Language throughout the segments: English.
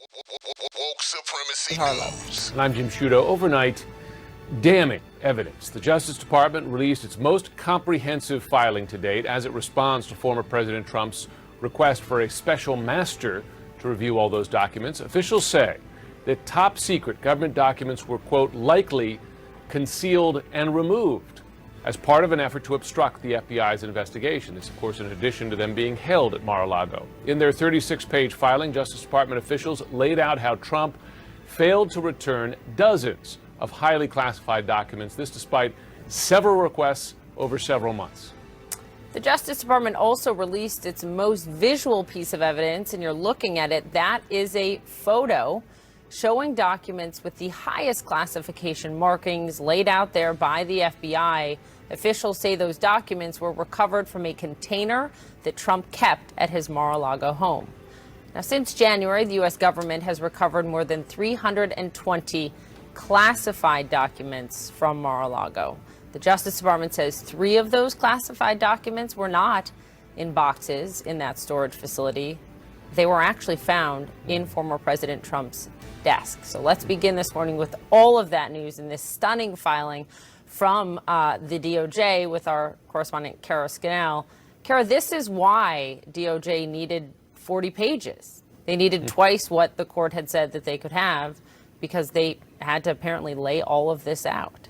Woke Supremacy Harlow. News. And I'm Jim Sciutto. Overnight, damning evidence. The Justice Department released its most comprehensive filing to date as it responds to former President Trump's request for a special master to review all those documents. Officials say that top secret government documents were, quote, likely concealed and removed as part of an effort to obstruct the FBI's investigation. This, of course, in addition to them being held at Mar-a-Lago. In their 36-page filing, Justice Department officials laid out how Trump failed to return dozens of highly classified documents, this despite several requests over several months. The Justice Department also released its most visual piece of evidence, and you're looking at it. That is a photo showing documents with the highest classification markings laid out there by the FBI. Officials say those documents were recovered from a container that Trump kept at his Mar-a-Lago home. Now, since January, the U.S. government has recovered more than 320 classified documents from Mar-a-Lago. The Justice Department says 3 of those classified documents were not in boxes in that storage facility. They were actually found in former President Trump's desk. So let's begin this morning with all of that news and this stunning filing from the DOJ with our correspondent, Kara Scannell. Kara, this is why DOJ needed 40 pages. They needed twice what the court had said that they could have because they had to apparently lay all of this out.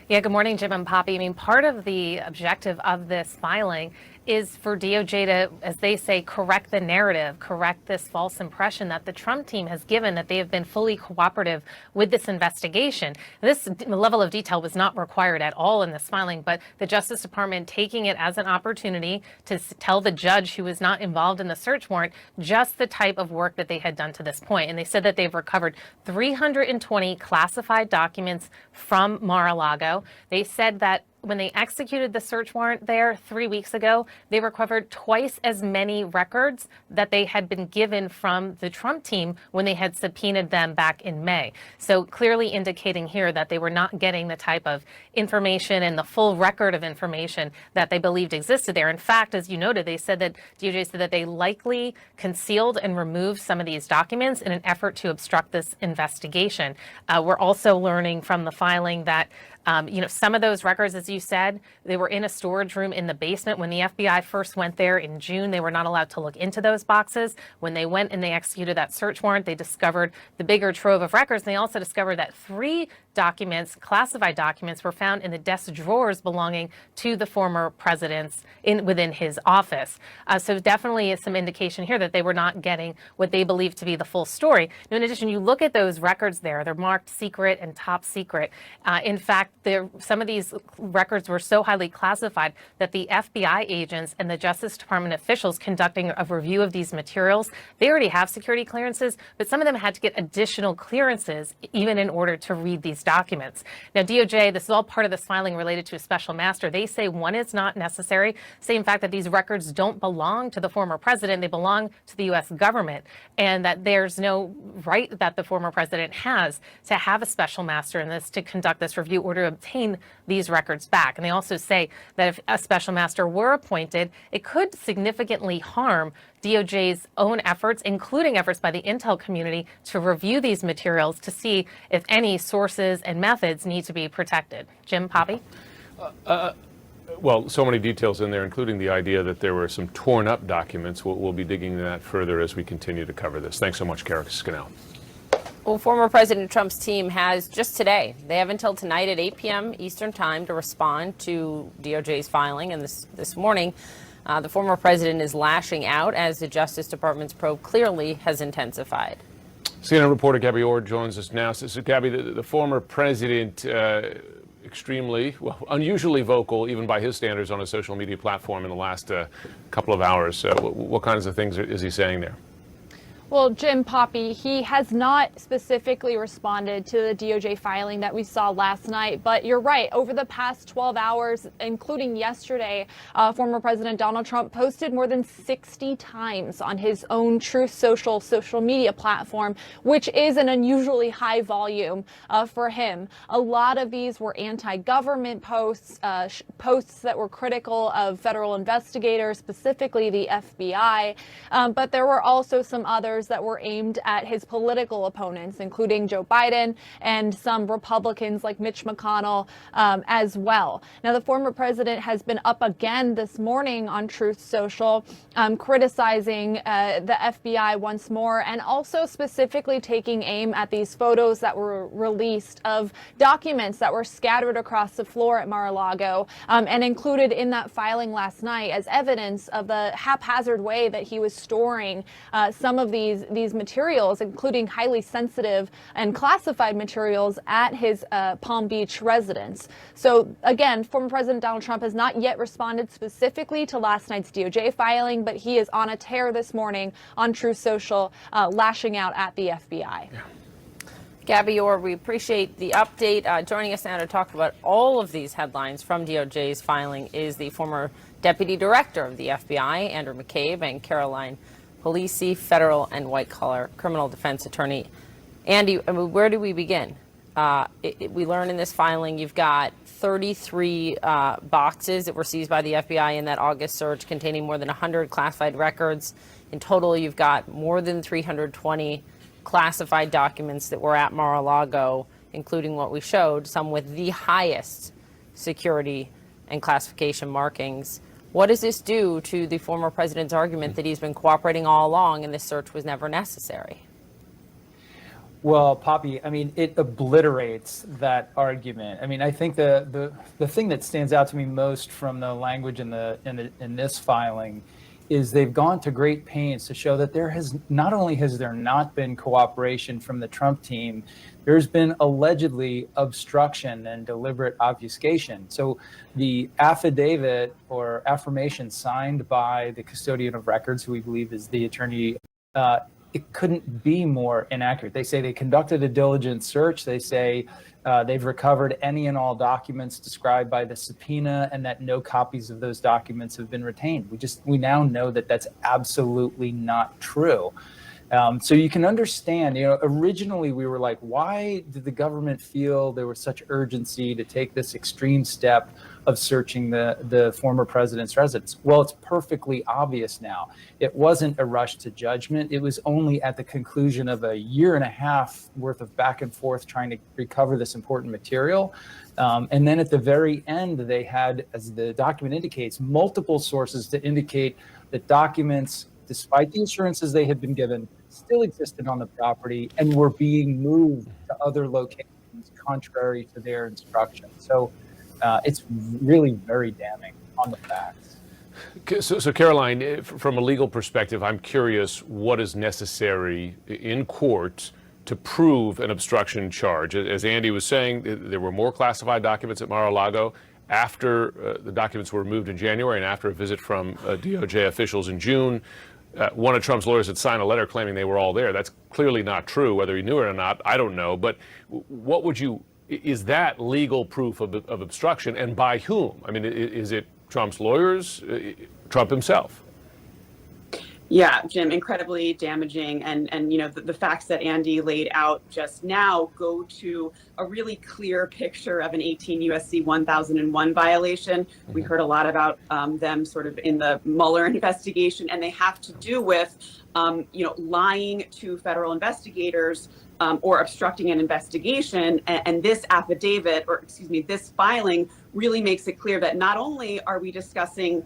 Yeah, good morning, Jim and Poppy. I mean, part of the objective of this filing is for DOJ to, as they say, correct the narrative, correct this false impression that the Trump team has given that they have been fully cooperative with this investigation. This level of detail was not required at all in this filing, but the Justice Department taking it as an opportunity to tell the judge who was not involved in the search warrant just the type of work that they had done to this point. And they said that they've recovered 320 classified documents from Mar-a-Lago. They said that when they executed the search warrant there 3 weeks ago, they recovered twice as many records that they had been given from the Trump team when they had subpoenaed them back in May. So clearly indicating here that they were not getting the type of information and the full record of information that they believed existed there. In fact, as you noted, they said that DOJ said that they likely concealed and removed some of these documents in an effort to obstruct this investigation. We're also learning from the filing that some of those records, as you said, they were in a storage room in the basement. When the FBI first went there in June, they were not allowed to look into those boxes. When they went and they executed that search warrant, they discovered the bigger trove of records. They also discovered that 3 documents, classified documents, were found in the desk drawers belonging to the former president's within his office. So definitely is some indication here that they were not getting what they believe to be the full story. Now, in addition, you look at those records there, they're marked secret and top secret. In fact, some of these records were so highly classified that the FBI agents and the Justice Department officials conducting a review of these materials, they already have security clearances, but some of them had to get additional clearances even in order to read these documents. Now, DOJ, this is all part of this filing related to a special master. They say one is not necessary, say in fact that these records don't belong to the former president, they belong to the U.S. government, and that there's no right that the former president has to have a special master in this to conduct this review or to obtain these records back. And they also say that if a special master were appointed, it could significantly harm DOJ's own efforts, including efforts by the intel community to review these materials to see if any sources and methods need to be protected. Jim, Poppy? Well, so many details in there, including the idea that there were some torn up documents. We'll be digging into that further as we continue to cover this. Thanks so much, Kara Scannell. Well, former President Trump's team has just today, they have until tonight at 8 p.m. Eastern time to respond to DOJ's filing. And this morning, the former president is lashing out as the Justice Department's probe clearly has intensified. CNN reporter Gabby Orr joins us now. So Gabby, the former president, extremely, unusually vocal, even by his standards, on a social media platform in the last couple of hours. What kinds of things is he saying there? Well, Jim, Poppy, he has not specifically responded to the DOJ filing that we saw last night. But you're right. Over the past 12 hours, including yesterday, former President Donald Trump posted more than 60 times on his own Truth Social media platform, which is an unusually high volume for him. A lot of these were anti-government posts, posts that were critical of federal investigators, specifically the FBI. But there were also some others others that were aimed at his political opponents, including Joe Biden and some Republicans like Mitch McConnell as well. Now, the former president has been up again this morning on Truth Social, criticizing the FBI once more, and also specifically taking aim at these photos that were released of documents that were scattered across the floor at Mar-a-Lago and included in that filing last night as evidence of the haphazard way that he was storing some of these materials, including highly sensitive and classified materials, at his Palm Beach residence. So again, former President Donald Trump has not yet responded specifically to last night's DOJ filing, but he is on a tear this morning on Truth Social, lashing out at the FBI. Yeah. Gabby Orr, we appreciate the update. Joining us now to talk about all of these headlines from DOJ's filing is the former Deputy Director of the FBI, Andrew McCabe, and Caroline Polisi, federal and white-collar criminal defense attorney. Andy, where do we begin? We learn in this filing you've got 33 boxes that were seized by the FBI in that August search containing more than 100 classified records. In total, you've got more than 320 classified documents that were at Mar-a-Lago, including what we showed, some with the highest security and classification markings. What does this do to the former president's argument that he's been cooperating all along and this search was never necessary? Well, Poppy, I mean, it obliterates that argument. I mean, I think the thing that stands out to me most from the language in this filing is they've gone to great pains to show that there has not only has there not been cooperation from the Trump team, there's been allegedly obstruction and deliberate obfuscation. So the affidavit or affirmation signed by the custodian of records, who we believe is the attorney, it couldn't be more inaccurate. They say they conducted a diligent search. They say they've recovered any and all documents described by the subpoena, and that no copies of those documents have been retained. We now know that that's absolutely not true. So you can understand, originally we were like, why did the government feel there was such urgency to take this extreme step of searching the former president's residence? Well, it's perfectly obvious now. It wasn't a rush to judgment. It was only at the conclusion of a year and a half worth of back and forth trying to recover this important material. And then at the very end, they had, as the document indicates, multiple sources to indicate that documents, despite the assurances they had been given, still existed on the property and were being moved to other locations contrary to their instructions. So it's really very damning on the facts. So Caroline, from a legal perspective, I'm curious what is necessary in court to prove an obstruction charge. As Andy was saying, there were more classified documents at Mar-a-Lago after the documents were removed in January and after a visit from DOJ officials in June. One of Trump's lawyers had signed a letter claiming they were all there. That's clearly not true. Whether he knew it or not, I don't know. But what would you, is that legal proof of obstruction, and by whom? I mean, is it Trump's lawyers, Trump himself? Yeah, Jim, incredibly damaging. And the facts that Andy laid out just now go to a really clear picture of an 18 U.S.C. 1001 violation. Mm-hmm. We heard a lot about them sort of in the Mueller investigation, and they have to do with, lying to federal investigators or obstructing an investigation. And this affidavit, or excuse me, this filing really makes it clear that not only are we discussing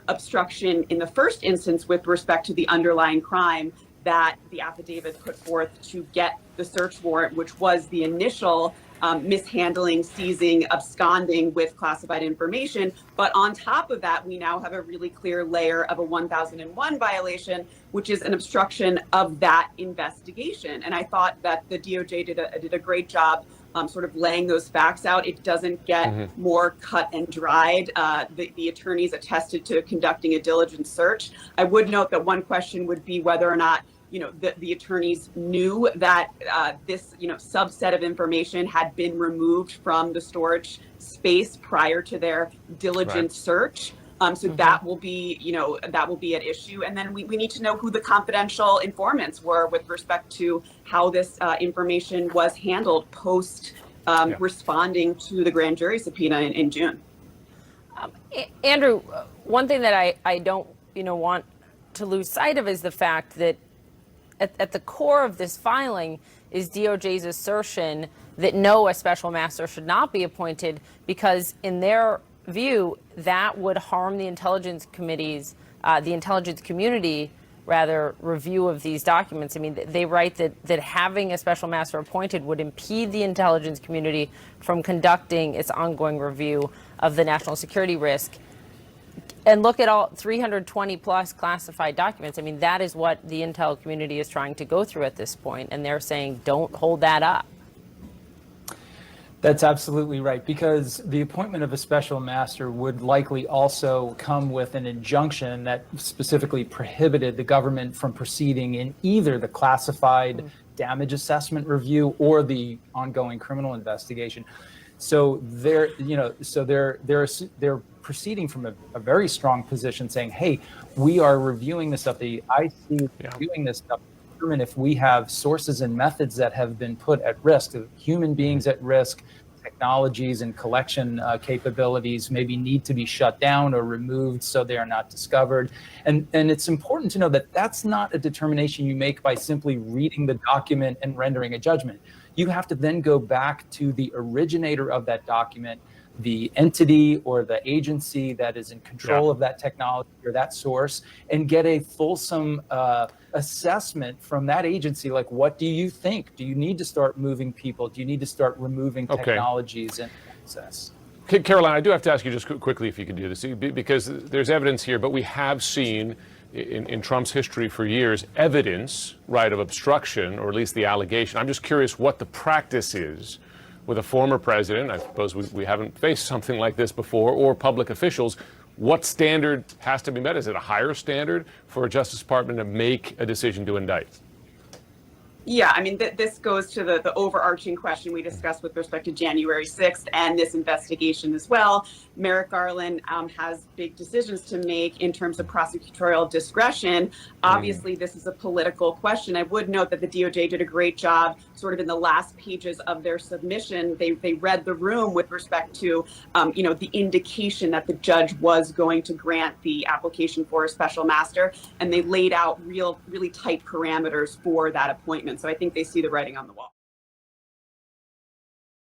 obstruction in the first instance with respect to the underlying crime that the affidavit put forth to get the search warrant, which was the initial mishandling, seizing, absconding with classified information. But on top of that, we now have a really clear layer of a 1001 violation, which is an obstruction of that investigation. And I thought that the DOJ did a great job sort of laying those facts out. It doesn't get more cut and dried. The attorneys attested to conducting a diligent search. I would note that one question would be whether or not the attorneys knew that this subset of information had been removed from the storage space prior to their diligent search. So that will be at issue. And then we need to know who the confidential informants were with respect to how this information was handled post responding to the grand jury subpoena in June. Andrew, one thing that I don't want to lose sight of is the fact that at the core of this filing is DOJ's assertion that no, a special master should not be appointed because, in their view, that would harm the intelligence committee's, the intelligence community, rather, review of these documents. I mean, they write that having a special master appointed would impede the intelligence community from conducting its ongoing review of the national security risk. And look at all 320 plus classified documents. I mean, that is what the intel community is trying to go through at this point, and they're saying, don't hold that up. That's absolutely right, because the appointment of a special master would likely also come with an injunction that specifically prohibited the government from proceeding in either the classified damage assessment review or the ongoing criminal investigation. So they're proceeding from a very strong position, saying, "Hey, we are reviewing this stuff. The IC is reviewing this stuff. Determine if we have sources and methods that have been put at risk, human beings at risk, technologies and collection capabilities maybe need to be shut down or removed so they are not discovered." And it's important to know that that's not a determination you make by simply reading the document and rendering a judgment. You have to then go back to the originator of that document, the entity or the agency that is in control of that technology or that source, and get a fulsome assessment from that agency. Like, what do you think? Do you need to start moving people? Do you need to start removing technologies and access? Caroline, I do have to ask you just quickly if you can do this, because there's evidence here, but we have seen in Trump's history for years evidence, right, of obstruction, or at least the allegation. I'm just curious what the practice is with a former president. I suppose we haven't faced something like this before, or public officials. What standard has to be met? Is it a higher standard for a Justice Department to make a decision to indict? Yeah, I mean, this goes to the overarching question we discussed with respect to January 6th and this investigation as well. Merrick Garland has big decisions to make in terms of prosecutorial discretion. Obviously, this is a political question. I would note that the DOJ did a great job sort of in the last pages of their submission. They read the room with respect to, the indication that the judge was going to grant the application for a special master, and they laid out really tight parameters for that appointment. So I think they see the writing on the wall.